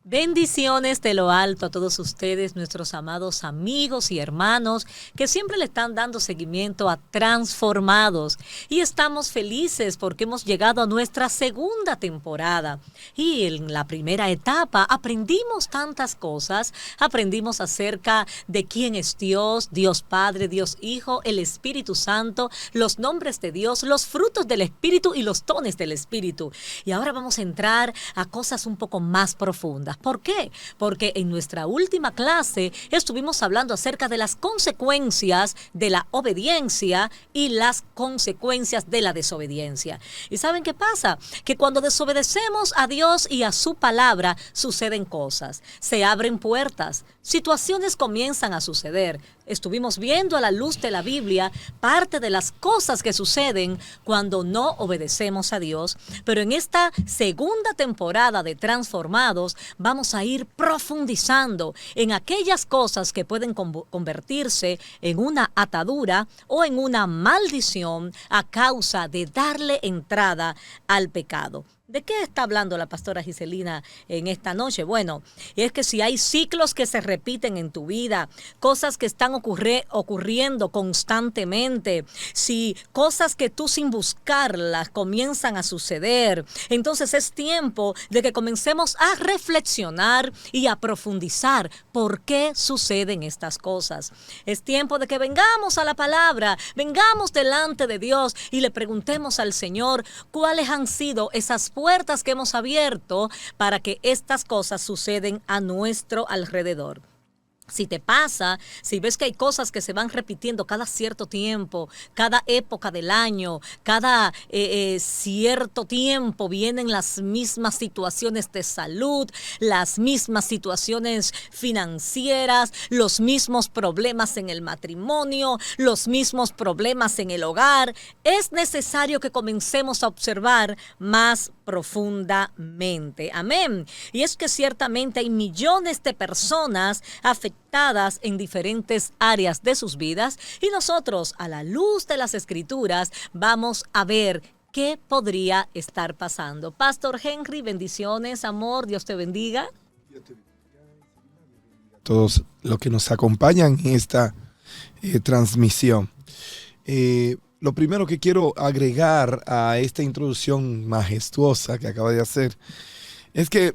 Bendiciones de lo alto a todos ustedes, nuestros amados amigos y hermanos que siempre le están dando seguimiento a Transformados. Y estamos felices porque hemos llegado a nuestra segunda temporada. Y en la primera etapa aprendimos tantas cosas. Aprendimos acerca de quién es Dios, Dios Padre, Dios Hijo, el Espíritu Santo, los nombres de Dios, los frutos del Espíritu y los dones del Espíritu. Y ahora vamos a entrar a cosas un poco más profundas. ¿Por qué? Porque en nuestra última clase estuvimos hablando acerca de las consecuencias de la obediencia y las consecuencias de la desobediencia. ¿Y saben qué pasa? Que cuando desobedecemos a Dios y a su palabra, suceden cosas. Se abren puertas, situaciones comienzan a suceder. Estuvimos viendo a la luz de la Biblia parte de las cosas que suceden cuando no obedecemos a Dios. Pero en esta segunda temporada de Transformados vamos a ir profundizando en aquellas cosas que pueden convertirse en una atadura o en una maldición a causa de darle entrada al pecado. ¿De qué está hablando la pastora Giselina en esta noche? Bueno, es que si hay ciclos que se repiten en tu vida, cosas que están ocurriendo constantemente, si cosas que tú sin buscarlas comienzan a suceder, entonces es tiempo de que comencemos a reflexionar y a profundizar por qué suceden estas cosas. Es tiempo de que vengamos a la palabra, vengamos delante de Dios y le preguntemos al Señor cuáles han sido esas puertas que hemos abierto para que estas cosas suceden a nuestro alrededor. Si te pasa, si ves que hay cosas que se van repitiendo cada cierto tiempo, cada época del año, cada cierto tiempo vienen las mismas situaciones de salud, las mismas situaciones financieras, los mismos problemas en el matrimonio, los mismos problemas en el hogar, es necesario que comencemos a observar más profundamente. Amén. Y es que ciertamente hay millones de personas afectadas en diferentes áreas de sus vidas y nosotros, a la luz de las Escrituras, vamos a ver qué podría estar pasando. Pastor Henry, bendiciones, amor, Dios te bendiga. Todos los que nos acompañan en esta transmisión. Lo primero que quiero agregar a esta introducción majestuosa que acaba de hacer es que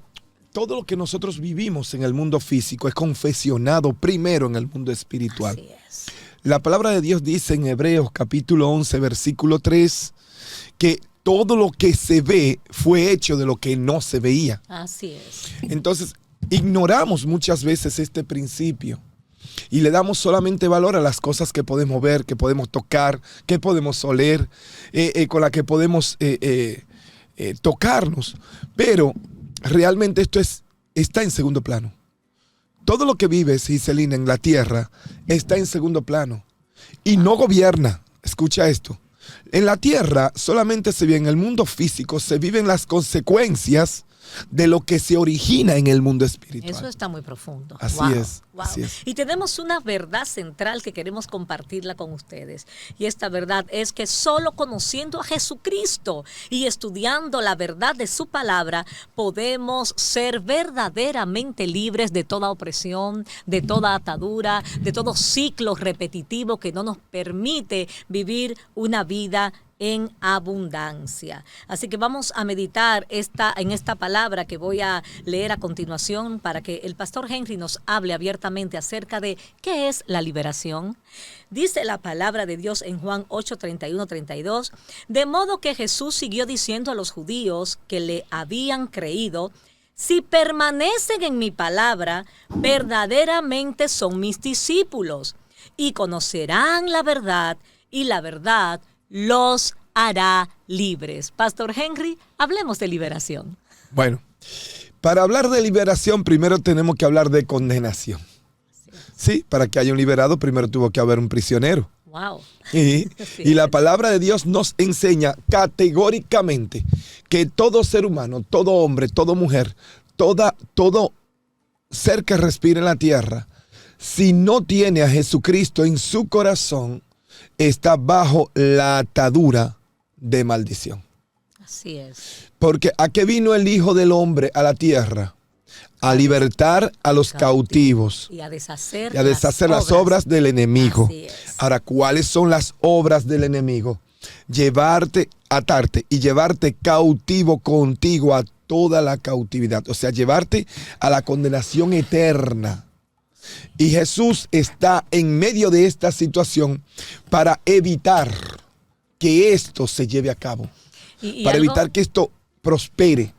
todo lo que nosotros vivimos en el mundo físico es confesionado primero en el mundo espiritual. Así es. La palabra de Dios dice en Hebreos capítulo 11, versículo 3, que todo lo que se ve fue hecho de lo que no se veía. Así es. Entonces, ignoramos muchas veces este principio y le damos solamente valor a las cosas que podemos ver, que podemos tocar, que podemos oler, con las que podemos tocarnos. Pero realmente esto está en segundo plano. Todo lo que vives, Giselina, en la tierra está en segundo plano y no gobierna. Escucha esto. En la tierra solamente se vive, en el mundo físico se viven las consecuencias de lo que se origina en el mundo espiritual. Eso está muy profundo. Así es. Wow. Así es. Y tenemos una verdad central que queremos compartirla con ustedes. Y esta verdad es que solo conociendo a Jesucristo y estudiando la verdad de su palabra, podemos ser verdaderamente libres de toda opresión, de toda atadura, de todo ciclo repetitivo que no nos permite vivir una vida en abundancia. Así que vamos a meditar en esta palabra que voy a leer a continuación para que el pastor Henry nos hable abiertamente acerca de qué es la liberación. Dice la palabra de Dios en Juan 8, 31, 32, de modo que Jesús siguió diciendo a los judíos que le habían creído: si permanecen en mi palabra, verdaderamente son mis discípulos y conocerán la verdad y la verdad los hará libres. Pastor Henry, hablemos de liberación. Bueno, para hablar de liberación, primero tenemos que hablar de condenación. Sí, para que haya un liberado, primero tuvo que haber un prisionero. Wow. Y la palabra de Dios nos enseña categóricamente que todo ser humano, todo hombre, toda mujer, todo ser que respira en la tierra, si no tiene a Jesucristo en su corazón, está bajo la atadura de maldición. Así es. Porque ¿a qué vino el Hijo del Hombre a la tierra? a libertar a los cautivos y a deshacer, las obras del enemigo. Así es. Ahora, ¿cuáles son las obras del enemigo? Llevarte, atarte y llevarte cautivo contigo a toda la cautividad. O sea, llevarte a la condenación eterna. Y Jesús está en medio de esta situación para evitar que esto se lleve a cabo. Para evitar que esto prospere,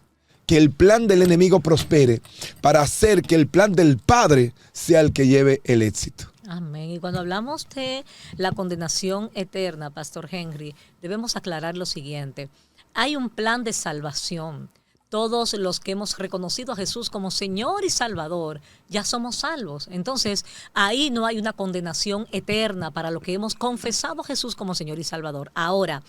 que el plan del enemigo prospere, para hacer que el plan del Padre sea el que lleve el éxito. Amén. Y cuando hablamos de la condenación eterna, Pastor Henry, debemos aclarar lo siguiente. Hay un plan de salvación. Todos los que hemos reconocido a Jesús como Señor y Salvador, ya somos salvos. Entonces, ahí no hay una condenación eterna para lo que hemos confesado a Jesús como Señor y Salvador. Ahora,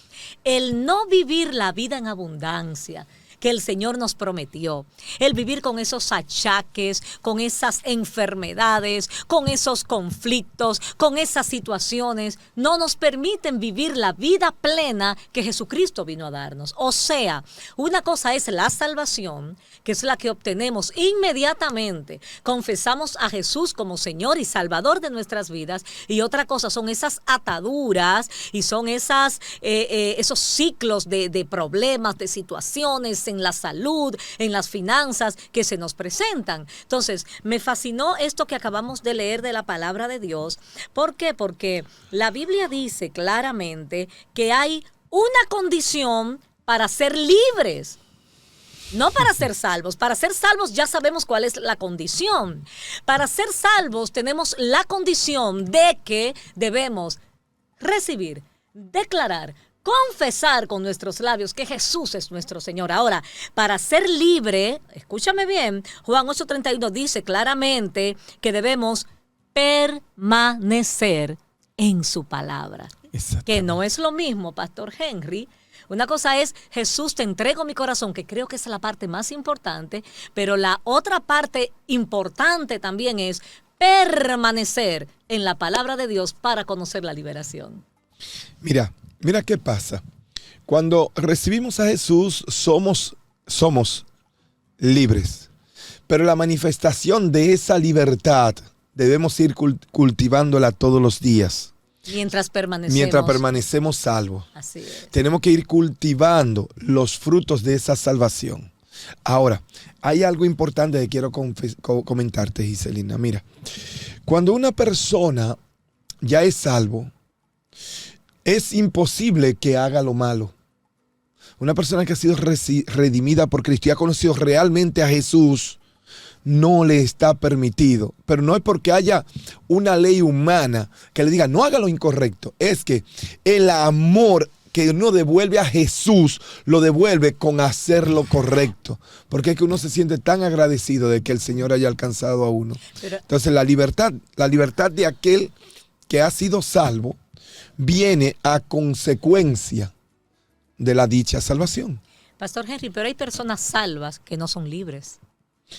el no vivir la vida en abundancia que el Señor nos prometió, el vivir con esos achaques, con esas enfermedades, con esos conflictos, con esas situaciones, no nos permiten vivir la vida plena que Jesucristo vino a darnos. O sea, una cosa es la salvación, que es la que obtenemos inmediatamente, confesamos a Jesús como Señor y Salvador de nuestras vidas, y otra cosa son esas ataduras y son esos ciclos de problemas, de situaciones en la salud, en las finanzas que se nos presentan. Entonces, me fascinó esto que acabamos de leer de la palabra de Dios. ¿Por qué? Porque la Biblia dice claramente que hay una condición para ser libres. No para ser salvos. Para ser salvos ya sabemos cuál es la condición. Para ser salvos tenemos la condición de que debemos recibir, declarar, confesar con nuestros labios que Jesús es nuestro Señor. Ahora, para ser libre, escúchame bien, Juan 8:31 dice claramente que debemos permanecer en su palabra. Que no es lo mismo, Pastor Henry. Una cosa es, Jesús, te entrego mi corazón, que creo que es la parte más importante, pero la otra parte importante también es permanecer en la palabra de Dios para conocer la liberación. Mira qué pasa. Cuando recibimos a Jesús, somos libres. Pero la manifestación de esa libertad debemos ir cultivándola todos los días. Mientras permanecemos salvos. Así es. Tenemos que ir cultivando los frutos de esa salvación. Ahora, hay algo importante que quiero comentarte, Giselina. Mira, cuando una persona ya es salvo, es imposible que haga lo malo. Una persona que ha sido redimida por Cristo y ha conocido realmente a Jesús, no le está permitido. Pero no es porque haya una ley humana que le diga no haga lo incorrecto. Es que el amor que uno devuelve a Jesús lo devuelve con hacer lo correcto. Porque es que uno se siente tan agradecido de que el Señor haya alcanzado a uno. Entonces la libertad de aquel que ha sido salvo viene a consecuencia de la dicha salvación. Pastor Henry, pero hay personas salvas que no son libres.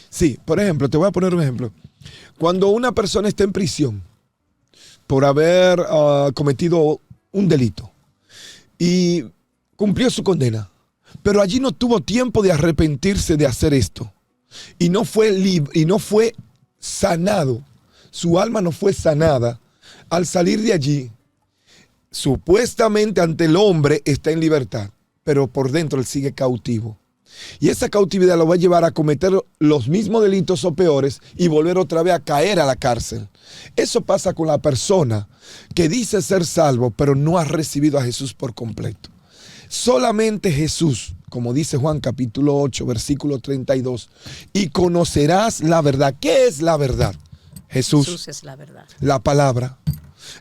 Sí, por ejemplo, te voy a poner un ejemplo. Cuando una persona está en prisión por haber cometido un delito y cumplió su condena, pero allí no tuvo tiempo de arrepentirse de hacer esto y no fue sanado, su alma no fue sanada, al salir de allí, supuestamente ante el hombre está en libertad, pero por dentro él sigue cautivo. Y esa cautividad lo va a llevar a cometer los mismos delitos o peores y volver otra vez a caer a la cárcel. Eso pasa con la persona que dice ser salvo, pero no ha recibido a Jesús por completo. Solamente Jesús, como dice Juan capítulo 8, versículo 32, y conocerás la verdad. ¿Qué es la verdad? Jesús es la verdad. La palabra.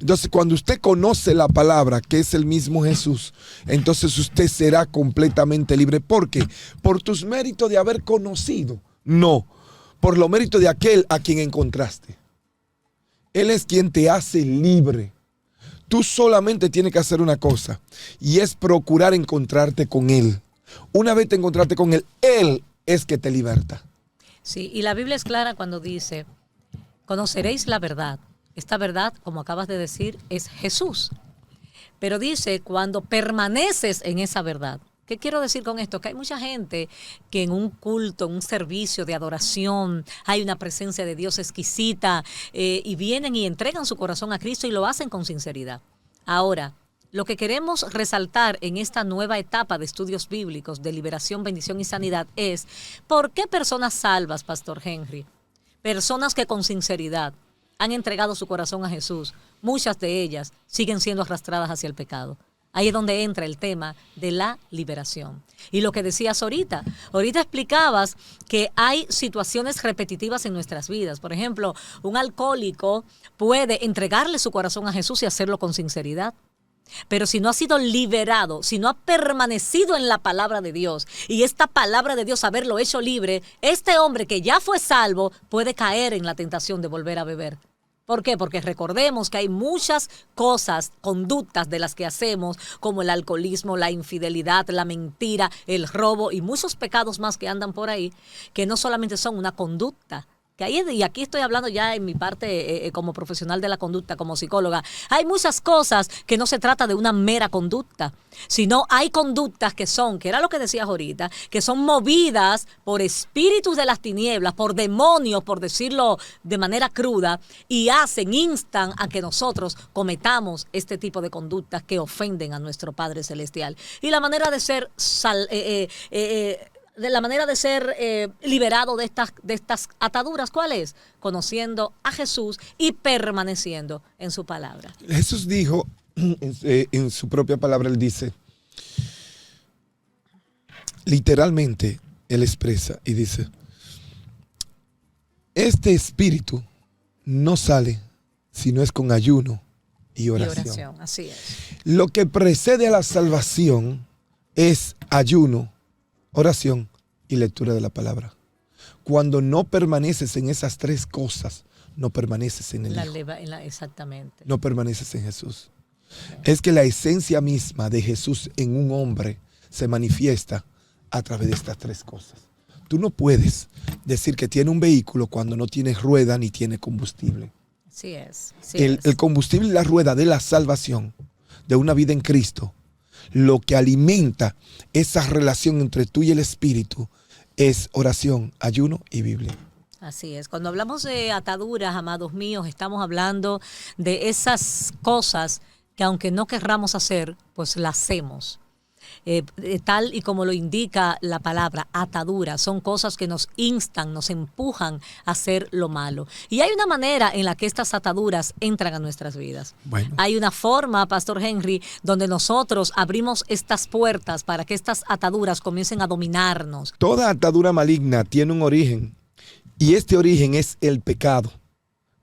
Entonces, cuando usted conoce la palabra, que es el mismo Jesús, entonces usted será completamente libre. ¿Por qué? ¿Por tus méritos de haber conocido? No, por los méritos de aquel a quien encontraste. Él es quien te hace libre. Tú solamente tienes que hacer una cosa, y es procurar encontrarte con Él. Una vez te encontraste con Él, Él es que te liberta. Sí, y la Biblia es clara cuando dice, conoceréis la verdad. Esta verdad, como acabas de decir, es Jesús. Pero dice, cuando permaneces en esa verdad, ¿Qué quiero decir con esto? Que hay mucha gente que en un culto, en un servicio de adoración, hay una presencia de Dios exquisita y vienen y entregan su corazón a Cristo y lo hacen con sinceridad. Ahora, lo que queremos resaltar en esta nueva etapa de estudios bíblicos de liberación, bendición y sanidad es ¿por qué personas salvas, Pastor Henry? Personas que con sinceridad han entregado su corazón a Jesús, muchas de ellas siguen siendo arrastradas hacia el pecado. Ahí es donde entra el tema de la liberación. Y lo que decías ahorita explicabas que hay situaciones repetitivas en nuestras vidas. Por ejemplo, un alcohólico puede entregarle su corazón a Jesús y hacerlo con sinceridad. Pero si no ha sido liberado, si no ha permanecido en la palabra de Dios y esta palabra de Dios haberlo hecho libre, este hombre que ya fue salvo puede caer en la tentación de volver a beber. ¿Por qué? Porque recordemos que hay muchas cosas, conductas de las que hacemos, como el alcoholismo, la infidelidad, la mentira, el robo y muchos pecados más que andan por ahí, que no solamente son una conducta. Y aquí estoy hablando ya en mi parte como profesional de la conducta, como psicóloga. Hay muchas cosas que no se trata de una mera conducta, sino hay conductas que era lo que decías ahorita, que son movidas por espíritus de las tinieblas, por demonios, por decirlo de manera cruda, y instan a que nosotros cometamos este tipo de conductas que ofenden a nuestro Padre Celestial. Y la manera de ser liberado de estas ataduras, ¿cuál es? Conociendo a Jesús y permaneciendo en su palabra. Jesús dijo, en su propia palabra, él dice, literalmente, él expresa y dice, este espíritu no sale si no es con ayuno y oración. Así es. Lo que precede a la salvación es ayuno, oración y lectura de la palabra. Cuando no permaneces en esas tres cosas, no permaneces en el Hijo. Exactamente. No permaneces en Jesús. Es que la esencia misma de Jesús en un hombre se manifiesta a través de estas tres cosas. Tú no puedes decir que tiene un vehículo cuando no tiene rueda ni tiene combustible. Así es. El combustible y la rueda de la salvación, de una vida en Cristo, lo que alimenta esa relación entre tú y el Espíritu es oración, ayuno y Biblia. Así es. Cuando hablamos de ataduras, amados míos, estamos hablando de esas cosas que aunque no querramos hacer, pues las hacemos. Tal y como lo indica la palabra, atadura, son cosas que nos instan, nos empujan a hacer lo malo. Y hay una manera en la que estas ataduras entran a nuestras vidas. Bueno. Hay una forma, Pastor Henry, donde nosotros abrimos estas puertas para que estas ataduras comiencen a dominarnos. Toda atadura maligna tiene un origen y este origen es el pecado.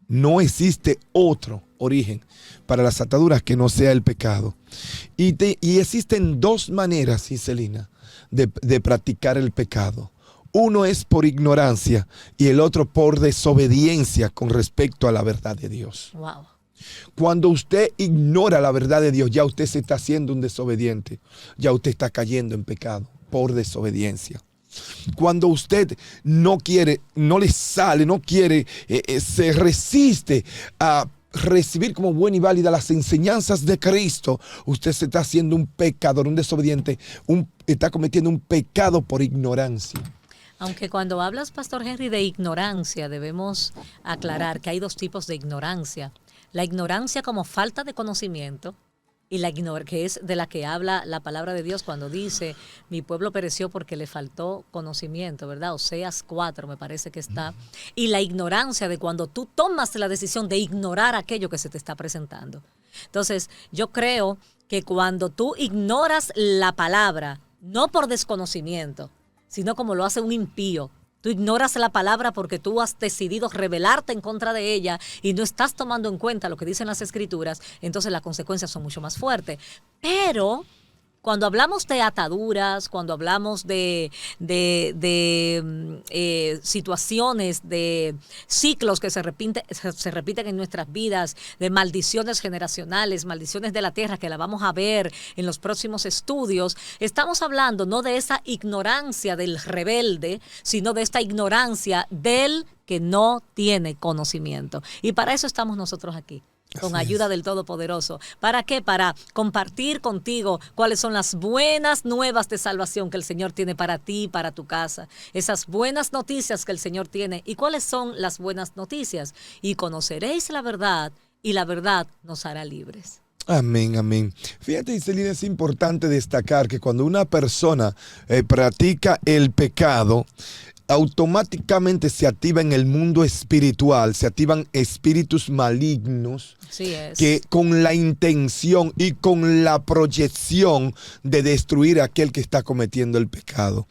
No existe otro origen para las ataduras que no sea el pecado. Y existen dos maneras, Ciselina, de practicar el pecado. Uno es por ignorancia y el otro por desobediencia con respecto a la verdad de Dios. Wow. Cuando usted ignora la verdad de Dios, ya usted se está haciendo un desobediente. Ya usted está cayendo en pecado por desobediencia. Cuando usted no quiere, no le sale, no quiere, se resiste a recibir como buena y válida las enseñanzas de Cristo, usted se está haciendo un pecador, un desobediente, está cometiendo un pecado por ignorancia. Aunque cuando hablas, Pastor Henry, de ignorancia, debemos aclarar que hay dos tipos de ignorancia. La ignorancia como falta de conocimiento, y que es de la que habla la palabra de Dios cuando dice, mi pueblo pereció porque le faltó conocimiento, ¿verdad? Oseas 4 me parece que está. Y la ignorancia de cuando tú tomas la decisión de ignorar aquello que se te está presentando. Entonces, yo creo que cuando tú ignoras la palabra, no por desconocimiento, sino como lo hace un impío, tú ignoras la palabra porque tú has decidido rebelarte en contra de ella y no estás tomando en cuenta lo que dicen las Escrituras, entonces las consecuencias son mucho más fuertes. Pero cuando hablamos de ataduras, cuando hablamos de situaciones, de ciclos que se repiten en nuestras vidas, de maldiciones generacionales, maldiciones de la tierra que la vamos a ver en los próximos estudios, estamos hablando no de esa ignorancia del rebelde, sino de esta ignorancia del que no tiene conocimiento. Y para eso estamos nosotros aquí. con Así ayuda es. del Todopoderoso. ¿Para qué? Para compartir contigo cuáles son las buenas nuevas de salvación que el Señor tiene para ti y para tu casa. Esas buenas noticias que el Señor tiene. ¿Y cuáles son las buenas noticias? Y conoceréis la verdad, y la verdad nos hará libres. Amén, amén. Fíjate, Iselina, es importante destacar que cuando una persona practica el pecado, automáticamente se activa en el mundo espiritual, se activan espíritus malignos Así es. que con la intención y con la proyección de destruir a aquel que está cometiendo el pecado.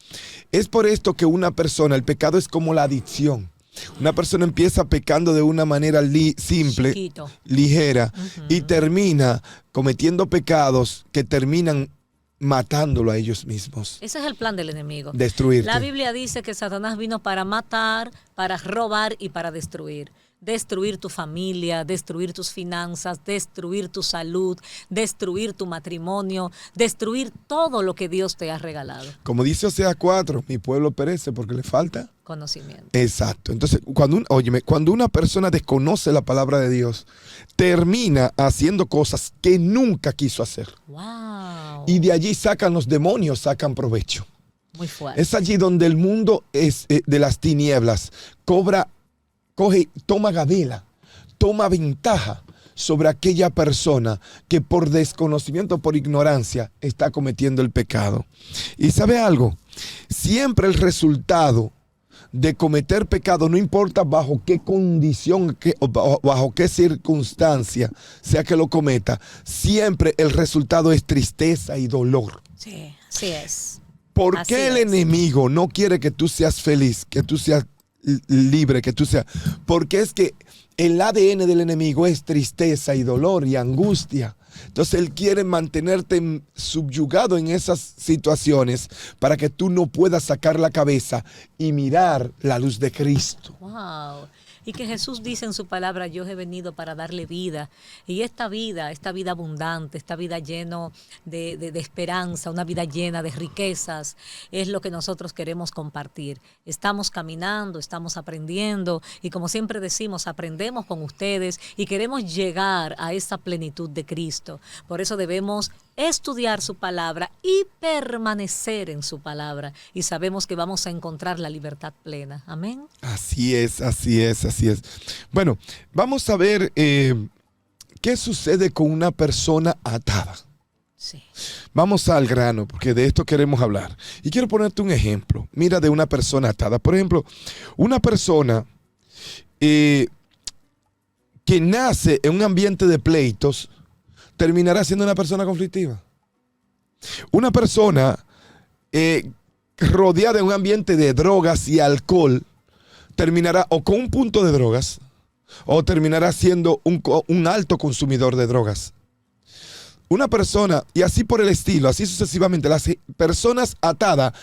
Es por esto que una persona, el pecado es como la adicción. Una persona empieza pecando de una manera simple, Chiquito. ligera, y termina cometiendo pecados que terminan matándolo a ellos mismos. Ese es el plan del enemigo. Destruirte. La Biblia dice que Satanás vino para matar, para robar y para destruir. Destruir tu familia, destruir tus finanzas, destruir tu salud, destruir tu matrimonio, destruir todo lo que Dios te ha regalado. Como dice Oseas 4, mi pueblo perece porque le falta Conocimiento. exacto. Entonces, cuando una persona desconoce la palabra de Dios, termina haciendo cosas que nunca quiso hacer. Wow. Y de allí sacan los demonios, sacan provecho. Muy fuerte. Es allí donde el mundo de las tinieblas toma gabela, toma ventaja sobre aquella persona que por desconocimiento, por ignorancia, está cometiendo el pecado. Y ¿sabe algo? Siempre el resultado de cometer pecado, no importa bajo qué condición o bajo qué circunstancia sea que lo cometa, siempre el resultado es tristeza y dolor. Sí, así es. ¿Por Así qué el es. enemigo no quiere que tú seas feliz, que tú seas libre, que tú seas? Porque es que el ADN del enemigo es tristeza y dolor y angustia. Entonces él quiere mantenerte subyugado en esas situaciones para que tú no puedas sacar la cabeza y mirar la luz de Cristo. Wow. Y que Jesús dice en su palabra, yo he venido para darle vida. Y esta vida abundante, esta vida llena de esperanza, una vida llena de riquezas, es lo que nosotros queremos compartir. Estamos caminando, estamos aprendiendo y como siempre decimos, aprendemos con ustedes y queremos llegar a esa plenitud de Cristo. Por eso debemos estudiar su palabra y permanecer en su palabra. Y sabemos que vamos a encontrar la libertad plena. Amén. Así es, así es, así es. Bueno, vamos a ver qué sucede con una persona atada. Sí. Vamos al grano, porque de esto queremos hablar. Y quiero ponerte un ejemplo. Mira, de una persona atada. Por ejemplo, una persona que nace en un ambiente de pleitos, terminará siendo una persona conflictiva. Una persona rodeada de un ambiente de drogas y alcohol, terminará o con un punto de drogas o terminará siendo un alto consumidor de drogas. Una persona, y así por el estilo, así sucesivamente, las personas atadas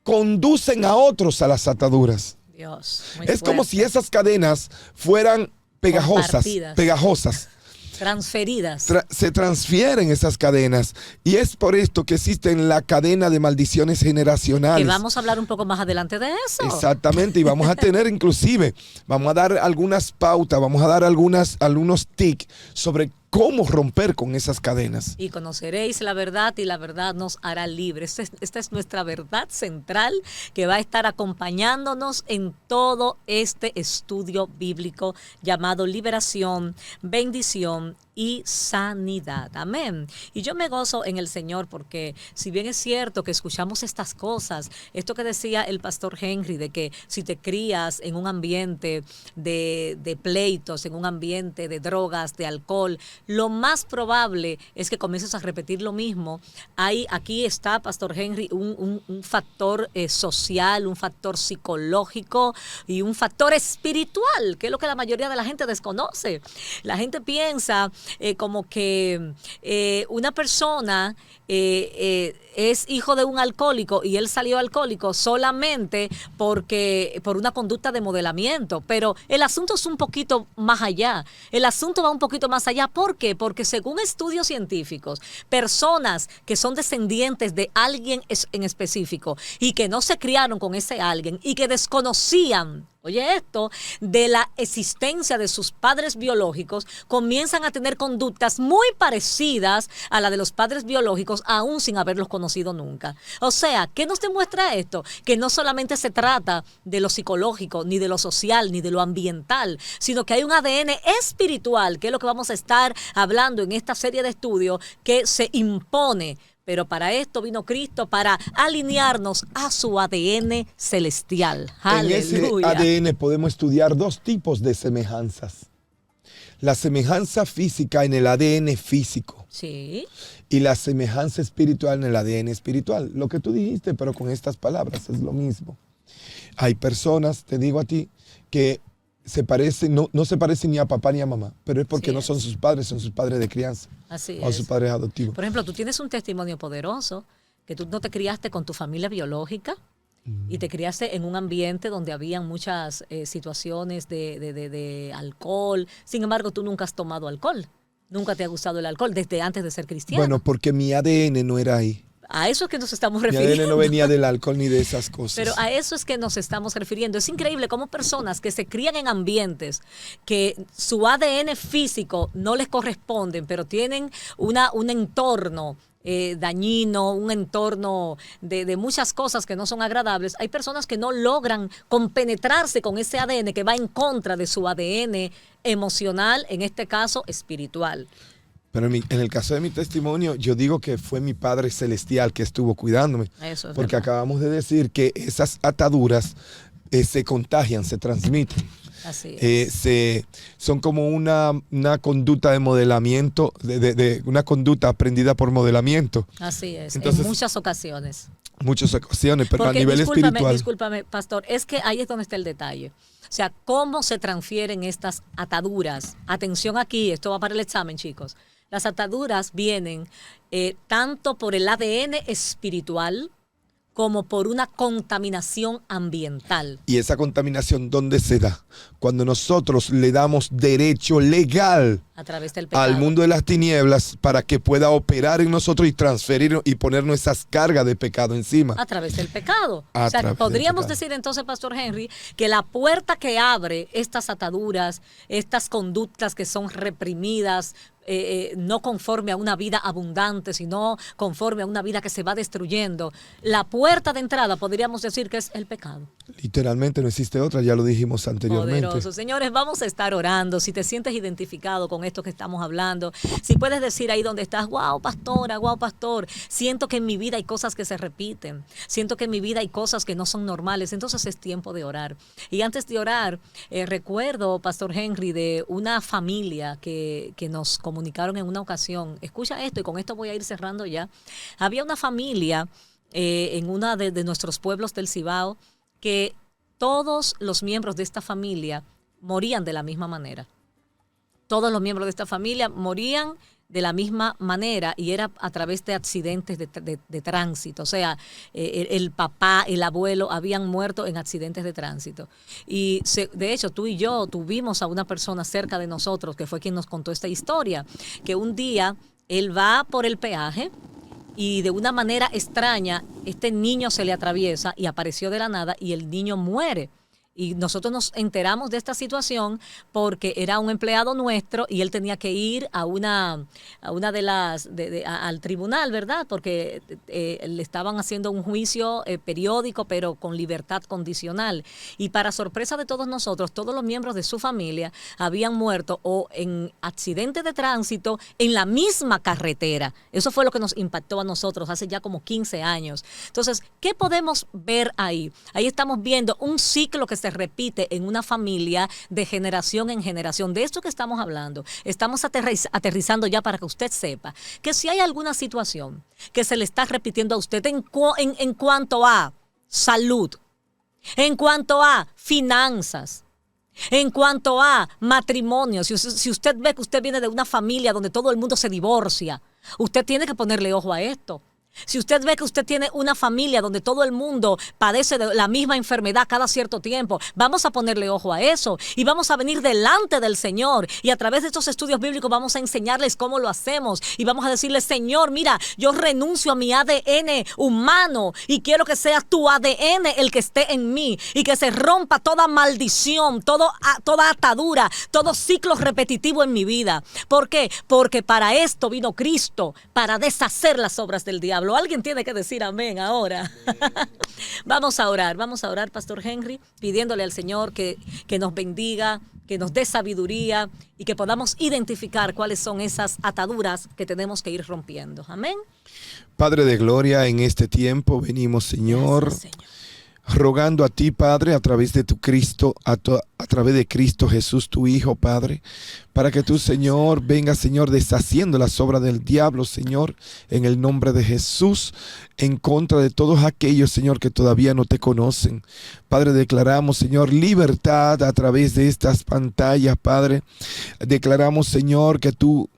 conducen a otros a las ataduras. Dios. Muy Es como fuerte. si esas cadenas fueran Compartidas. pegajosas. Transferidas. Se transfieren esas cadenas y es por esto que existen la cadena de maldiciones generacionales. Que vamos a hablar un poco más adelante de eso. Exactamente, y vamos a tener inclusive, vamos a dar algunas pautas, vamos a dar algunos tips sobre cómo romper con esas cadenas. Y conoceréis la verdad y la verdad nos hará libres. Esta es nuestra verdad central que va a estar acompañándonos en todo este estudio bíblico llamado liberación, bendición y sanidad. Amén. Y yo me gozo en el Señor porque si bien es cierto que escuchamos estas cosas, esto que decía el pastor Henry, de que si te crías en un ambiente de pleitos, en un ambiente de drogas, de alcohol, lo más probable es que comiences a repetir lo mismo. Aquí está, pastor Henry, un factor social, un factor psicológico y un factor espiritual, que es lo que la mayoría de la gente desconoce. La gente piensa como que una persona es hijo de un alcohólico y él salió alcohólico solamente por una conducta de modelamiento, pero el asunto es un poquito más allá. El asunto va un poquito más allá. ¿Por qué? Porque según estudios científicos, personas que son descendientes de alguien en específico y que no se criaron con ese alguien y que desconocían oye esto, de la existencia de sus padres biológicos, comienzan a tener conductas muy parecidas a la de los padres biológicos, aún sin haberlos conocido nunca. O sea, ¿qué nos demuestra esto? Que no solamente se trata de lo psicológico, ni de lo social, ni de lo ambiental, sino que hay un ADN espiritual, que es lo que vamos a estar hablando en esta serie de estudios, que se impone. Pero para esto vino Cristo, para alinearnos a su ADN celestial. Aleluya. En ese ADN podemos estudiar dos tipos de semejanzas. La semejanza física en el ADN físico. Sí. Y la semejanza espiritual en el ADN espiritual. Lo que tú dijiste, pero con estas palabras, es lo mismo. Hay personas, te digo a ti, que se parecen, no se parecen ni a papá ni a mamá, pero es porque no son sus padres, son sus padres de crianza. Así o es. sus padres adoptivos. Por ejemplo, tú tienes un testimonio poderoso, que tú no te criaste con tu familia biológica y te criaste en un ambiente donde habían muchas situaciones de alcohol. Sin embargo, tú nunca has tomado alcohol. Nunca te ha gustado el alcohol desde antes de ser cristiano. Bueno, porque mi ADN no era ahí. A eso es que nos estamos Mi refiriendo. ADN no venía del alcohol ni de esas cosas. Pero a eso es que nos estamos refiriendo. Es increíble cómo personas que se crían en ambientes que su ADN físico no les corresponden, pero tienen un entorno dañino, un entorno de muchas cosas que no son agradables. Hay personas que no logran compenetrarse con ese ADN que va en contra de su ADN emocional, en este caso espiritual. Pero en el caso de mi testimonio, yo digo que fue mi Padre Celestial que estuvo cuidándome. Eso es porque verdad. Acabamos de decir que esas ataduras se contagian, se transmiten. Así es. Son como una conducta de modelamiento, una conducta aprendida por modelamiento. Así es, Entonces, en muchas ocasiones. Muchas ocasiones, pero Porque, a nivel espiritual. Discúlpame, pastor, es que ahí es donde está el detalle. O sea, cómo se transfieren estas ataduras. Atención aquí, esto va para el examen, chicos. Las ataduras vienen tanto por el ADN espiritual como por una contaminación ambiental. Y esa contaminación, ¿dónde se da? Cuando nosotros le damos derecho legal A través del pecado. al mundo de las tinieblas para que pueda operar en nosotros y transferir y ponernos esas cargas de pecado encima. A través del pecado. A O sea, través del podríamos pecado. decir entonces, Pastor Henry, que la puerta que abre estas ataduras, estas conductas que son reprimidas, no conforme a una vida abundante, sino conforme a una vida que se va destruyendo, la puerta de entrada podríamos decir que es el pecado. Literalmente no existe otra, ya lo dijimos anteriormente. Poderoso. Señores, vamos a estar orando. Si te sientes identificado con esto que estamos hablando, si puedes decir ahí donde estás, wow, pastora, wow, pastor, siento que en mi vida hay cosas que se repiten, siento que en mi vida hay cosas que no son normales, entonces es tiempo de orar. Y antes de orar, recuerdo, Pastor Henry, de una familia que nos comunicaron en una ocasión. Escucha esto y con esto voy a ir cerrando ya. Había una familia en uno de nuestros pueblos del Cibao que todos los miembros de esta familia morían de la misma manera. Todos los miembros de esta familia morían de la misma manera y era a través de accidentes de tránsito. O sea, el papá, el abuelo habían muerto en accidentes de tránsito. Y de hecho, tú y yo tuvimos a una persona cerca de nosotros que fue quien nos contó esta historia, que un día él va por el peaje y de una manera extraña este niño se le atraviesa y apareció de la nada y el niño muere. Y nosotros nos enteramos de esta situación porque era un empleado nuestro y él tenía que ir a una de las al tribunal, ¿verdad? Porque le estaban haciendo un juicio periódico, pero con libertad condicional. Y para sorpresa de todos nosotros, todos los miembros de su familia habían muerto o en accidentes de tránsito en la misma carretera. Eso fue lo que nos impactó a nosotros hace ya como 15 años. Entonces, ¿qué podemos ver ahí? Ahí estamos viendo un ciclo que se repite en una familia de generación en generación. De esto que estamos hablando, estamos aterrizando ya para que usted sepa que si hay alguna situación que se le está repitiendo a usted en cuanto a salud, en cuanto a finanzas, en cuanto a matrimonio, si usted ve que usted viene de una familia donde todo el mundo se divorcia, usted tiene que ponerle ojo a esto. Si usted ve que usted tiene una familia donde todo el mundo padece de la misma enfermedad cada cierto tiempo, vamos a ponerle ojo a eso y vamos a venir delante del Señor, y a través de estos estudios bíblicos vamos a enseñarles cómo lo hacemos y vamos a decirle: Señor, mira, yo renuncio a mi ADN humano y quiero que sea tu ADN el que esté en mí, y que se rompa toda maldición, toda atadura, todo ciclo repetitivo en mi vida. ¿Por qué? Porque para esto vino Cristo, para deshacer las obras del diablo. Alguien tiene que decir amén ahora. Vamos a orar, Pastor Henry, pidiéndole al Señor que nos bendiga, que nos dé sabiduría y que podamos identificar cuáles son esas ataduras que tenemos que ir rompiendo. Amén. Padre de gloria, en este tiempo venimos, Señor, Gracias, Señor, rogando a ti, Padre, a través de tu Cristo, a través de Cristo Jesús, tu Hijo, Padre, para que tú, Señor, vengas, Señor, deshaciendo las obras del diablo, Señor, en el nombre de Jesús, en contra de todos aquellos, Señor, que todavía no te conocen. Padre, declaramos, Señor, libertad a través de estas pantallas, Padre. Declaramos, Señor, que tú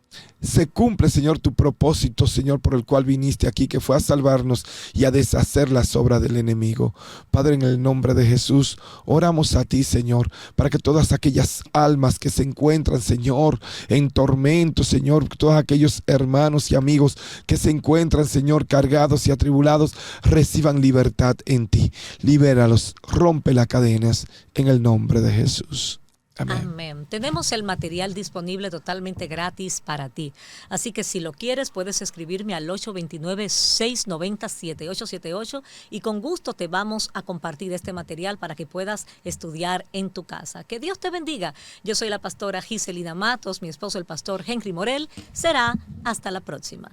se cumple, Señor, tu propósito, Señor, por el cual viniste aquí, que fue a salvarnos y a deshacer las obras del enemigo. Padre, en el nombre de Jesús, oramos a ti, Señor, para que todas aquellas almas que se encuentran, Señor, en tormento, Señor, todos aquellos hermanos y amigos que se encuentran, Señor, cargados y atribulados, reciban libertad en ti. Libéralos, rompe las cadenas, en el nombre de Jesús. Amén. Amén. Tenemos el material disponible totalmente gratis para ti. Así que si lo quieres, puedes escribirme al 829-690-7878 y con gusto te vamos a compartir este material para que puedas estudiar en tu casa. Que Dios te bendiga. Yo soy la pastora Giselina Matos, mi esposo el pastor Henry Morel. Será hasta la próxima.